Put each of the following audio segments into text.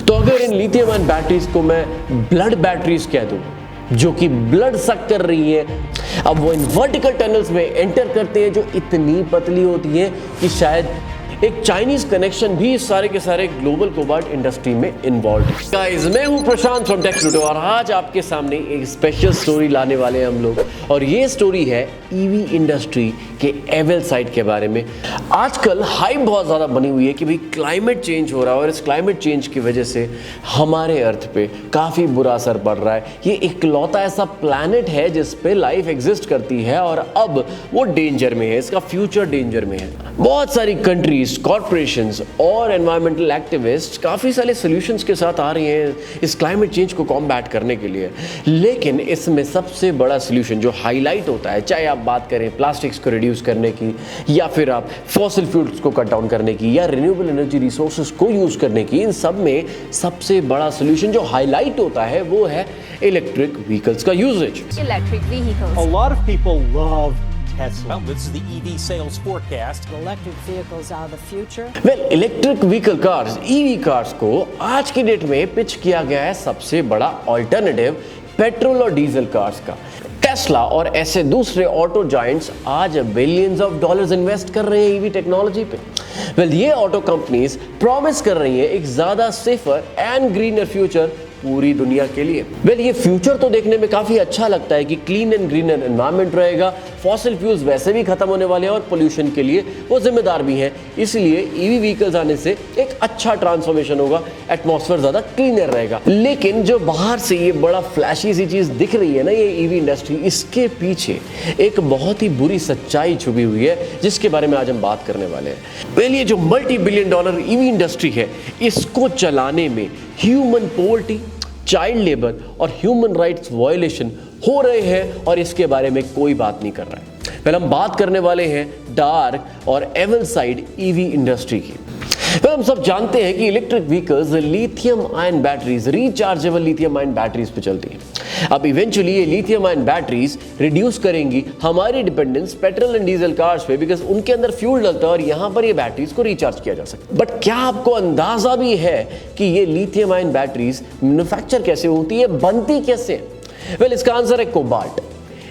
तो अगर इन lithium ion batteries को मैं ब्लड बैटरीज कह दूं, जो कि ब्लड सक कर रही है, अब वो इन वर्टिकल टनल्स में एंटर करते हैं जो इतनी पतली होती है कि शायद एक चाइनीज कनेक्शन भी इस सारे के सारे ग्लोबल कोबाल्ट इंडस्ट्री में इन्वॉल्व है। गाइस, मैं हूं प्रशांत फ्रॉम टेक प्लूटो और आज आपके सामने एक स्पेशल स्टोरी लाने वाले हैं हम लोग, और ये स्टोरी है ईवी इंडस्ट्री के एविल साइड के बारे में। आजकल हाइप बहुत ज़्यादा बनी हुई है कि भाई क्लाइमेट चेंज हो रहा है और इस क्लाइमेट चेंज की वजह से हमारे अर्थ पे काफ़ी बुरा असर पड़ रहा है। ये इकलौता ऐसा प्लैनेट है जिस पे लाइफ एग्जिस्ट करती है और अब वो डेंजर में है, इसका फ्यूचर डेंजर में है। बहुत सारी कंट्रीज, कॉर्पोरेशंस और एनवायरमेंटल एक्टिविस्ट काफ़ी सारे सॉल्यूशंस के साथ आ रही हैं इस क्लाइमेट चेंज को कॉम्बैट करने के लिए, लेकिन इसमें सबसे बड़ा सॉल्यूशन जो हाईलाइट होता है, चाहे आप बात करें प्लास्टिक्स को रिड्यूस करने की, या फिर आप फॉसिल फ्यूल्स को कट डाउन करने की, या रिन्यूएबल एनर्जी रिसोर्सेज को यूज करने की, इन सब में सबसे बड़ा सॉल्यूशन जो हाईलाइट होता है वो है इलेक्ट्रिक व्हीकल्स का usage. Electric vehicles. A lot of people love Tesla. Well, this is the EV sales forecast. Electric vehicles are the future. Well, electric vehicle cars, EV cars को आज की date में pitch किया गया है सबसे बड़ा ऑल्टरनेटिव पेट्रोल और डीजल कार्स का। टेस्ला और ऐसे दूसरे ऑटो जायंट्स आज बिलियंस ऑफ डॉलर्स इन्वेस्ट कर रहे हैं ईवी टेक्नोलॉजी पे। वेल, ये ऑटो कंपनीज प्रॉमिस कर रही हैं एक ज्यादा सेफर एंड ग्रीनर फ्यूचर पूरी दुनिया के लिए। वेल, ये फ्यूचर तो देखने में काफी अच्छा लगता है कि क्लीन एंड ग्रीनर एनवायरनमेंट रहेगा, फॉसिल फ्यूल्स वैसे भी खत्म होने वाले हैं और पोल्यूशन के लिए वो जिम्मेदार भी हैं, इसलिए ईवी व्हीकल्स आने से एक अच्छा ट्रांसफॉर्मेशन होगा, एटमॉस्फेयर ज्यादा क्लीनर रहेगा। लेकिन जो बाहर से ये बड़ा फ्लैशी सी चीज दिख रही है ना, ये ईवी इंडस्ट्री, इसके पीछे एक बहुत ही बुरी सच्चाई छुपी हुई है जिसके बारे में आज हम बात करने वाले हैं। वेल, ये जो multi billion dollar EV industry है, इसको चलाने में ह्यूमन पोवर्टी, चाइल्ड लेबर और ह्यूमन राइट्स वायलेशन हो रहे हैं और इसके बारे में कोई बात नहीं कर रहा है। पहले हम बात करने वाले हैं डार्क और एविल साइड ईवी इंडस्ट्री की। हम सब जानते हैं कि electric vehicles lithium ion batteries, rechargeable lithium ion batteries पे चलती हैं। अब इवेंचुअली ये लिथियम आयन बैटरीज रिड्यूस करेंगी हमारी dependence petrol and diesel cars पे, बिकॉज उनके अंदर फ्यूल डलता है और यहाँ पर ये बैटरीज को रिचार्ज किया जा सकता है। बट क्या आपको अंदाजा भी है कि ये लिथियम आयन बैटरीज मैन्युफैक्चर कैसे होती है, बनती कैसे है? वेल, इसका आंसर है कोबाल्ट,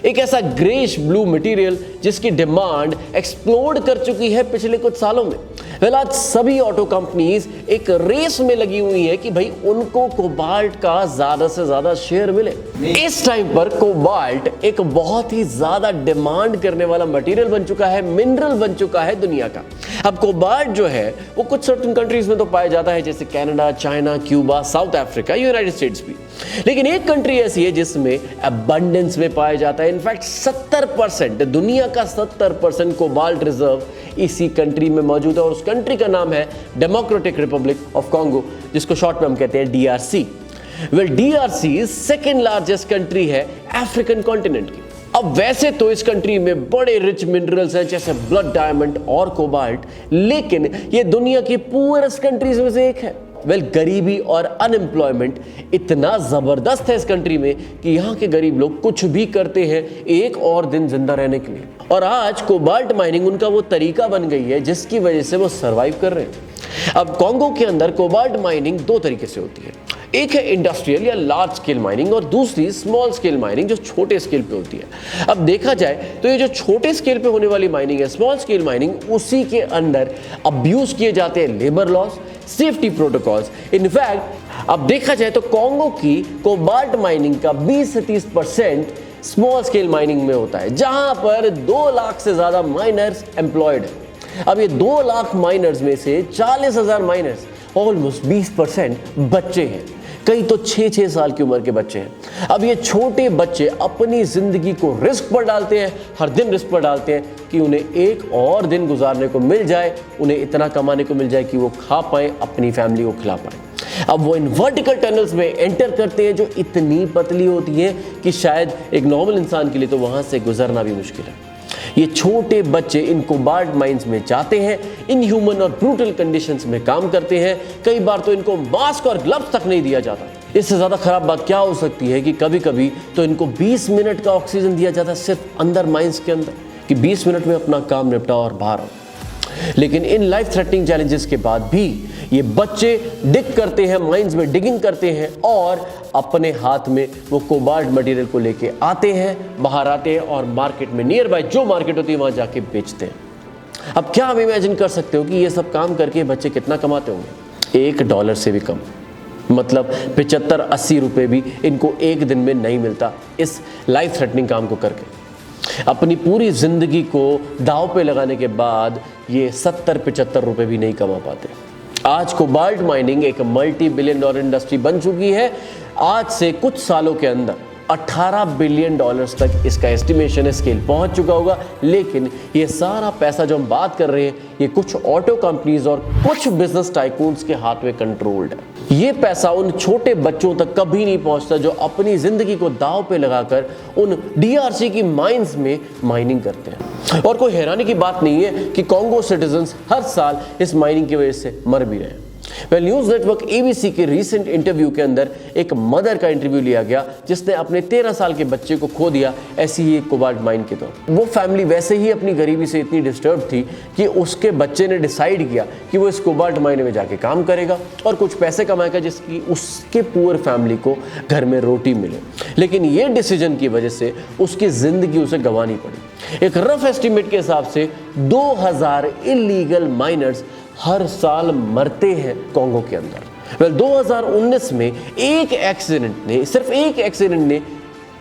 एक ऐसा ग्रेश ब्लू मटेरियल जिसकी डिमांड एक्सप्लोड कर चुकी है पिछले कुछ सालों में। वेल, आज सभी ऑटो कंपनीज एक रेस में लगी हुई है कि भाई उनको कोबाल्ट का ज्यादा से ज्यादा शेयर मिले। इस टाइम पर कोबाल्ट एक बहुत ही ज्यादा डिमांड करने वाला मटेरियल बन चुका है, मिनरल बन चुका है दुनिया का। अब कोबाल्ट जो है वो कुछ सर्टेन कंट्रीज में तो पाया जाता है, जैसे Canada, China, Cuba, south Africa, United states भी। लेकिन एक कंट्री ऐसी है जिसमें अबंडेंस में पाया जाता है। इनफैक्ट 70%, दुनिया का 70% कोबाल्ट रिजर्व इसी कंट्री में मौजूद है और उस कंट्री का नाम है डेमोक्रेटिक रिपब्लिक ऑफ कॉन्गो, जिसको शॉर्ट में हम कहते हैं DRC। Well, DRC second largest country है अफ्रीकन कॉन्टिनेंट की। अब वैसे तो इस कंट्री में बड़े रिच मिनरल्स हैं जैसे ब्लड डायमंड और कोबाल्ट, लेकिन ये दुनिया की पुअरेस्ट कंट्रीज में से एक है। वेल, गरीबी और अनएम्प्लॉयमेंट इतना जबरदस्त है इस कंट्री में कि यहाँ के गरीब लोग कुछ भी करते हैं एक और दिन जिंदा रहने के लिए, और आज कोबाल्ट माइनिंग उनका वो तरीका बन गई है जिसकी वजह से वो सरवाइव कर रहे हैं। अब कॉन्गो के अंदर कोबाल्ट माइनिंग दो तरीके से होती है, एक है इंडस्ट्रियल या लार्ज स्केल माइनिंग और दूसरी स्मॉल स्केल माइनिंग जो छोटे स्केल पे होती है। अब देखा जाए तो ये जो छोटे स्केल पे होने वाली माइनिंग है, स्मॉल स्केल माइनिंग, उसी के अंदर अब्यूज किए जाते हैं labour laws, safety protocols. In fact अब देखा जाए तो कॉन्गो की कोबाल्ट माइनिंग का 20 से 30% स्मॉल स्केल माइनिंग में होता है, जहां पर 2 लाख से ज्यादा माइनर्स एम्प्लॉयड है। अब ये 2 लाख माइनर्स में से 40,000 माइनर्स, ऑलमोस्ट 20% बच्चे हैं, कई तो 6-6 साल की उम्र के बच्चे हैं। अब ये छोटे बच्चे अपनी जिंदगी को रिस्क पर डालते हैं, हर दिन रिस्क पर डालते हैं कि उन्हें एक और दिन गुजारने को मिल जाए, उन्हें इतना कमाने को मिल जाए कि वो खा पाए, अपनी फैमिली को खिला पाए। अब वो इन वर्टिकल टनल्स में एंटर करते हैं जो इतनी पतली होती है कि शायद एक नॉर्मल इंसान के लिए तो वहां से गुजरना भी मुश्किल है। ये छोटे बच्चे इन कोबाल्ट माइंस में जाते हैं, इनह्यूमन और ब्रूटल कंडीशंस में काम करते हैं, कई बार तो इनको मास्क और ग्लव्स तक नहीं दिया जाता। इससे ज़्यादा ख़राब बात क्या हो सकती है कि कभी कभी तो इनको 20 मिनट का ऑक्सीजन दिया जाता है सिर्फ अंदर माइंस के अंदर, कि 20 मिनट में अपना काम निपटाओ और बाहर आओ। लेकिन इन लाइफ थ्रेटनिंग चैलेंजेस के बाद भी ये बच्चे डिग करते हैं, माइंस में डिगिंग करते हैं और अपने हाथ में वो कोबाल्ट मटेरियल को लेके आते हैं, बाहर आते हैं और मार्केट में, नियर बाय जो मार्केट होती है वहां जाके बेचते हैं। अब क्या आप इमेजिन कर सकते हो कि ये सब काम करके बच्चे कितना कमाते होंगे? $1 से भी कम, मतलब 75-80 रुपए भी इनको एक दिन में नहीं मिलता इस लाइफ थ्रेटनिंग काम को करके। अपनी पूरी जिंदगी को दांव पे लगाने के बाद ये 70-75 रुपए भी नहीं कमा पाते। आज कोबाल्ट माइनिंग एक $multi-billion इंडस्ट्री बन चुकी है। आज से कुछ सालों के अंदर $18 बिलियन तक इसका एस्टिमेशन है, स्केल पहुंच चुका होगा। लेकिन ये सारा पैसा जो हम बात कर रहे हैं, ये कुछ ऑटो कंपनीज और कुछ बिजनेस टाइकून्स के हाथ में कंट्रोल्ड है। ये पैसा उन छोटे बच्चों तक कभी नहीं पहुंचता जो अपनी जिंदगी को दांव पे लगाकर उन DRC की माइंस में माइनिंग करते हैं। और कोई हैरानी की बात नहीं है कि कॉन्गो सिटीजन्स हर साल इस माइनिंग की वजह से मर भी रहे हैं। न्यूज नेटवर्क ABC के रीसेंट इंटरव्यू के अंदर एक मदर का इंटरव्यू लिया गया जिसने अपने 13 साल के बच्चे को खो दिया ऐसी ही एक कोबाल्ट माइन के तौर। वो फैमिली वैसे ही अपनी गरीबी से इतनी डिस्टर्ब थी कि उसके बच्चे ने डिसाइड किया कि वो इस कोबाल्ट माइन में जाके काम करेगा और कुछ पैसे कमाएगा जिसकी उसके पुअर फैमिली को घर में रोटी मिले। लेकिन ये डिसीजन की वजह से उसकी जिंदगी उसे गंवानी पड़ी। एक रफ एस्टिमेट के हिसाब से 2000 इलीगल माइनर्स हर साल मरते हैं कॉन्गो के अंदर। 2019 में सिर्फ एक एक्सीडेंट ने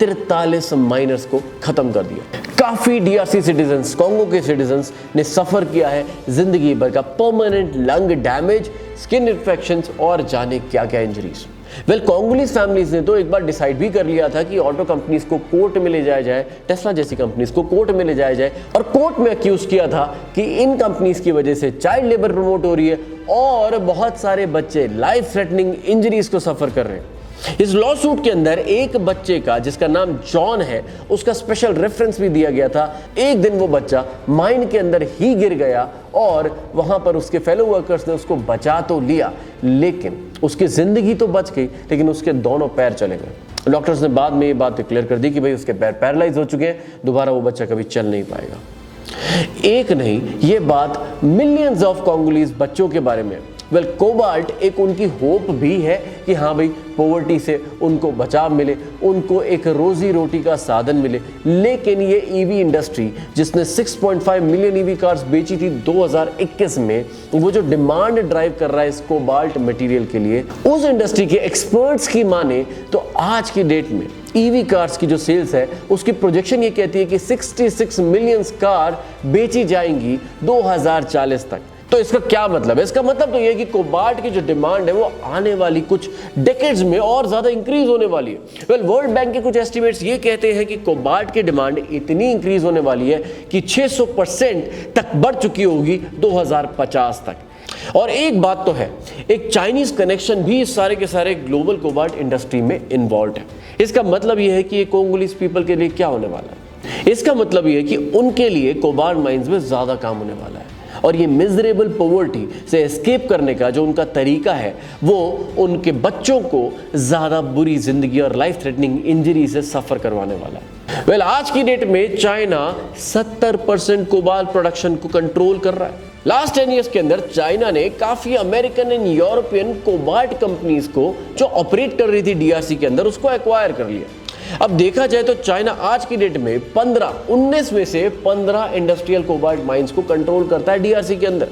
43 माइनर्स को खत्म कर दिया। काफी DRC सिटीजन्स, कॉन्गो के सिटीजन्स ने सफर किया है जिंदगी भर का permanent lung damage, skin infections और जाने क्या क्या इंजरीज। कॉन्गोलीज फैमिलीज ने तो एक बार डिसाइड भी कर लिया था कि ऑटो कंपनीज को कोर्ट में ले जाया जाए, टेस्ला जैसी कंपनीज को कोर्ट में ले जाया जाए और कोर्ट में अक्यूज किया था कि इन कंपनीज की वजह से चाइल्ड लेबर प्रमोट हो रही है और बहुत सारे बच्चे लाइफ थ्रेटनिंग इंजरीज को सफर कर रहे हैं। इस लॉ सूट के अंदर एक बच्चे का जिसका नाम जॉन है उसका स्पेशल रेफरेंस भी दिया गया था। एक दिन वो बच्चा माइन के अंदर ही गिर गया और वहां पर उसके फेलो वर्कर्स ने उसको बचा तो लिया, लेकिन उसकी जिंदगी तो बच गई लेकिन उसके दोनों पैर चले गए। डॉक्टर्स ने बाद में ये बात क्लियर कर दी कि भाई उसके पैर पैरालाइज हो चुके हैं, दोबारा वो बच्चा कभी चल नहीं पाएगा। एक नहीं, ये बात मिलियंस ऑफ कॉन्गोलीज बच्चों के बारे में। कोबाल्ट एक उनकी होप भी है कि हाँ भाई पॉवर्टी से उनको बचाव मिले, उनको एक रोजी रोटी का साधन मिले। लेकिन ये EV इंडस्ट्री जिसने 6.5 मिलियन EV कार्स बेची थी 2021 में, वो जो डिमांड ड्राइव कर रहा है इस कोबाल्ट मटेरियल के लिए, उस इंडस्ट्री के एक्सपर्ट्स की माने तो आज की डेट में EV कार्स की जो सेल्स है उसकी प्रोजेक्शन ये कहती है कि 66 मिलियन कार बेची जाएंगी 2040 तक। तो इसका क्या मतलब है? इसका मतलब तो ये है कि कोबाल्ट की जो डिमांड है वो आने वाली कुछ डेकेड्स में और ज्यादा इंक्रीज होने वाली है। वर्ल्ड बैंक के कुछ एस्टिमेट्स ये कहते हैं कि कोबाल्ट की डिमांड इतनी इंक्रीज होने वाली है कि 600% तक बढ़ चुकी होगी 2050 तक। और एक बात तो है, एक चाइनीज कनेक्शन भी इस सारे के सारे ग्लोबल कोबाल्ट इंडस्ट्री में इन्वॉल्व है। इसका मतलब यह है कि ये कोंगोलीज पीपल के लिए क्या होने वाला है? इसका मतलब यह है कि उनके लिए कोबाल्ट माइंस में ज्यादा काम होने वाला है और ये मिजरेबल पॉवर्टी से एस्केप करने का जो उनका तरीका है वो उनके बच्चों को ज्यादा बुरी जिंदगी और लाइफ थ्रेटनिंग इंजरी से सफर करवाने वाला है। आज की डेट में चाइना 70% कोबाल्ट प्रोडक्शन को कंट्रोल कर रहा है। लास्ट 10 इयर्स के अंदर चाइना ने काफी American and European cobalt companies को जो ऑपरेट कर रही थी DRC के अंदर उसको एक्वायर कर लिया। अब देखा जाए तो चाइना आज की डेट में 19 में से 15 इंडस्ट्रियल कोबाल्ट माइंस को कंट्रोल करता है DRC के अंदर।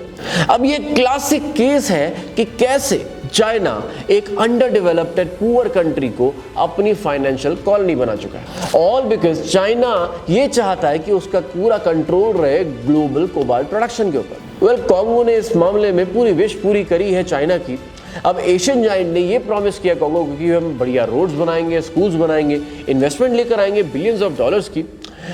अब ये क्लासिक केस है कि कैसे चाइना एक अंडर डेवलप्ड पुअर कंट्री को अपनी फाइनेंशियल कॉलोनी बना चुका है, ऑल बिकॉज चाइना ये चाहता है कि उसका पूरा कंट्रोल रहे ग्लोबल कोबाल्ट प्रोडक्शन के ऊपर। कॉन्गो ने इस मामले में पूरी विश पूरी करी है चाइना की। अब एशियन जायंट ने ये प्रॉमिस किया कॉन्गो को कि हम बढ़िया रोड्स बनाएंगे, स्कूल्स बनाएंगे, इन्वेस्टमेंट लेकर आएंगे बिलियंस ऑफ डॉलर्स की।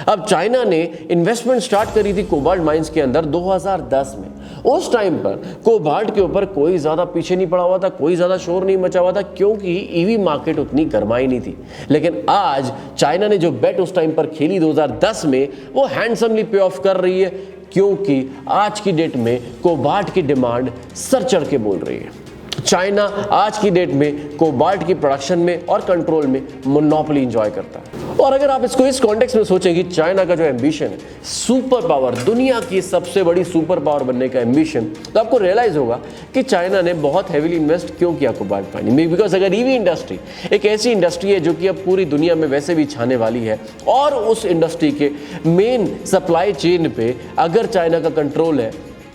अब चाइना ने इन्वेस्टमेंट स्टार्ट करी थी कोबाल्ट माइंस के अंदर 2010 में। उस टाइम पर कोबाल्ट के ऊपर कोई ज्यादा पीछे नहीं पड़ा हुआ था, कोई ज्यादा शोर नहीं मचा हुआ था क्योंकि EV मार्केट उतनी गरमाई नहीं थी। लेकिन आज चाइना ने जो बेट उस टाइम पर खेली 2010 में वो हैंडसमली पे ऑफ कर रही है क्योंकि आज की डेट में कोबाल्ट की डिमांड सर चढ़ के बोल रही है। चाइना आज की डेट में कोबाल्ट की प्रोडक्शन में और कंट्रोल में मोनोपोली एंजॉय करता है। और अगर आप इसको इस कॉन्टेक्स्ट में सोचें कि चाइना का जो एम्बिशन है, सुपर पावर, दुनिया की सबसे बड़ी सुपर पावर बनने का एम्बिशन, तो आपको रियलाइज होगा कि चाइना ने बहुत हेवीली इन्वेस्ट क्यों किया कोबाल्ट माइनिंग में। बिकॉज अगर ईवी इंडस्ट्री एक ऐसी इंडस्ट्री है जो कि अब पूरी दुनिया में वैसे भी छाने वाली है, और उस इंडस्ट्री के मेन सप्लाई चेन पे अगर चाइना का कंट्रोल है,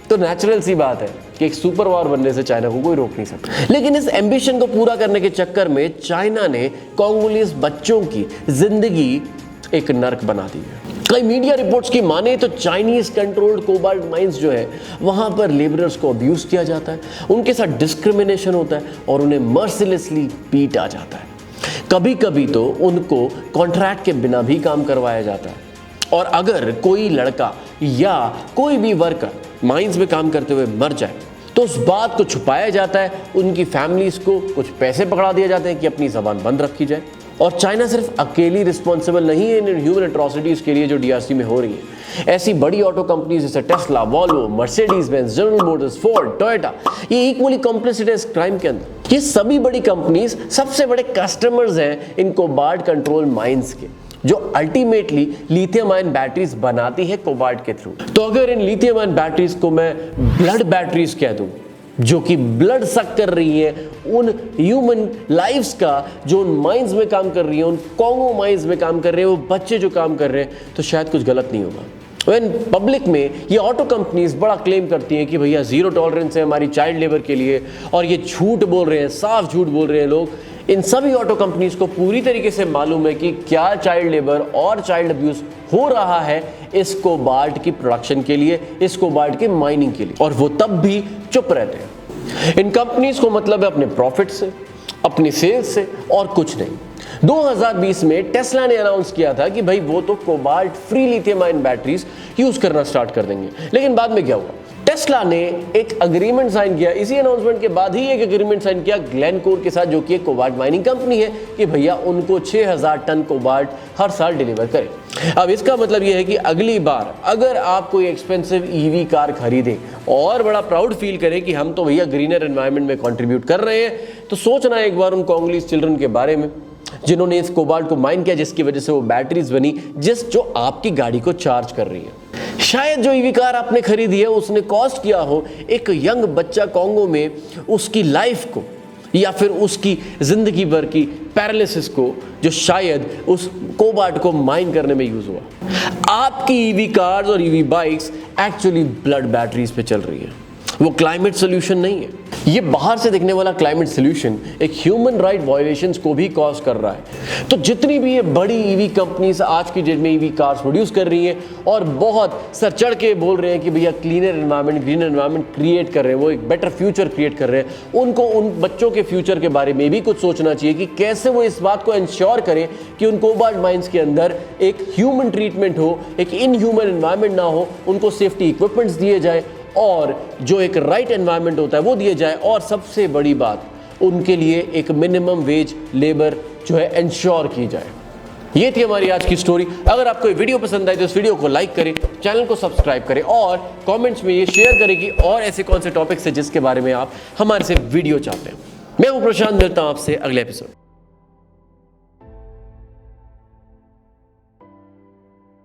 तो नेचुरल सी बात है कि एक सुपर पावर बनने से चाइना को कोई रोक नहीं सकता। लेकिन इस एम्बिशन को पूरा करने के चक्कर में चाइना ने कोंगोलीज बच्चों की जिंदगी एक नर्क बना दी है। कई मीडिया रिपोर्ट्स की माने तो चाइनीज कंट्रोल्ड कोबाल्ट माइंस जो है, वहां पर लेबरर्स को अब्यूज किया जाता है, उनके साथ डिस्क्रिमिनेशन होता है और उन्हें मर्सिलेसली पीटा जाता है। कभी कभी तो उनको कॉन्ट्रैक्ट के बिना भी काम करवाया जाता है। और अगर कोई लड़का या कोई भी वर्कर माइंस में काम करते हुए मर जाए तो उस बात को छुपाया जाता है, उनकी फैमिलीज को कुछ पैसे पकड़ा दिए जाते हैं कि अपनी जबान बंद रखी जाए। और चाइना सिर्फ अकेली रिस्पॉन्सिबल नहीं है इन ह्यूमन एट्रोसिटीज के लिए जो डीआरसी में हो रही है। ऐसी बड़ी ऑटो कंपनीज जैसे Tesla, Volvo, Mercedes Benz, general Motors, Ford, Toyota, ये इक्वली कॉम्प्लिसिट है इस क्राइम के अंदर। ये सभी बड़ी कंपनीज सबसे बड़े कस्टमर्स हैं इन कोबाल्ट कंट्रोल माइंस के, जो अल्टीमेटली लिथियम आयन बैटरीज बनाती है कोबाल्ट के थ्रू। तो अगर इन लिथियम आयन बैटरीज को मैं ब्लड बैटरीज कह दूं, जो कि ब्लड सक कर रही हैं उन ह्यूमन लाइफ्स का, जो उन माइंस में काम कर रही हैं, उन कॉन्गो माइंस में काम कर रहे हैं, वो बच्चे जो काम कर रहे हैं, तो शायद कुछ गलत नहीं होगा। व्हेन पब्लिक में ये ऑटो कंपनीज बड़ा क्लेम करती हैं कि भैया जीरो टॉलरेंस है हमारी चाइल्ड लेबर के लिए, और ये झूठ बोल रहे हैं, साफ झूठ बोल रहे हैं लोग। इन सभी ऑटो कंपनीज को पूरी तरीके से मालूम है कि क्या चाइल्ड लेबर और चाइल्ड अब्यूज हो रहा है इस कोबाल्ट की प्रोडक्शन के लिए, इस कोबाल्ट की माइनिंग के लिए, और वो तब भी चुप रहते हैं। इन कंपनीज को मतलब है अपने प्रॉफिट से, अपनी सेल्स से, और कुछ नहीं। 2020 में टेस्ला ने अनाउंस किया था कि भाई वो तो cobalt free lithium ion batteries use करना स्टार्ट कर देंगे। लेकिन बाद में क्या हुआ, टेस्ला ने एक अग्रीमेंट साइन किया। इसी अनाउंसमेंट के बाद ही एक अग्रीमेंट साइन किया ग्लेनकोर के साथ, जो कि एक कोबाल्ट माइनिंग कंपनी है, कि भैया उनको 6000 टन कोबाल्ट हर साल डिलीवर करें। अब इसका मतलब यह है कि अगली बार अगर आप कोई एक्सपेंसिव ईवी कार खरीदें और बड़ा प्राउड फील करें कि हम तो भैया ग्रीनर एनवायरनमेंट में कंट्रीब्यूट कर रहे हैं, तो सोचना एक बार उन कोंगोलीज चिल्ड्रन के बारे में जिन्होंने इस कोबाल्ट को माइन किया, जिसकी वजह से वो बैटरीज बनी जो आपकी गाड़ी को चार्ज कर रही है। शायद जो ईवी कार आपने खरीदी है उसने कॉस्ट किया हो एक यंग बच्चा कॉन्गो में उसकी लाइफ को, या फिर उसकी जिंदगी भर की पैरालिसिस को, जो शायद उस कोबाल्ट को माइन करने में यूज हुआ। आपकी ईवी कार्स और EV bikes actually blood batteries पे चल रही है, वो क्लाइमेट सोल्यूशन नहीं है। ये बाहर से दिखने वाला क्लाइमेट सोल्यूशन एक ह्यूमन राइट वायलेशंस को भी कॉज कर रहा है। तो जितनी भी ये बड़ी ईवी कंपनीज आज की डेट में ईवी कार्स प्रोड्यूस कर रही हैं और बहुत सर चढ़ के बोल रहे हैं कि भैया cleaner environment, greener environment create कर रहे हैं, वो एक बेटर फ्यूचर क्रिएट कर रहे हैं, उनको उन बच्चों के फ्यूचर के बारे में भी कुछ सोचना चाहिए कि कैसे वो इस बात को इंश्योर करें कि उन कोबाल्ट माइंस के अंदर एक ह्यूमन ट्रीटमेंट हो, एक इनह्यूमन एनवायरनमेंट ना हो, उनको सेफ्टी इक्विपमेंट्स दिए जाए और जो एक राइट एनवायरनमेंट होता है वो दिए जाए, और सबसे बड़ी बात उनके लिए एक मिनिमम वेज लेबर जो है इंश्योर की जाए। ये थी हमारी आज की स्टोरी। अगर आपको ये वीडियो पसंद आई तो इस वीडियो को लाइक करें, चैनल को सब्सक्राइब करें और कमेंट्स में ये शेयर करें कि और ऐसे कौन से टॉपिक्स हैं जिसके बारे में आप हमारे से वीडियो चाहते हैं। मैं हूं प्रशांत, मिलता हूं आपसे अगले एपिसोड।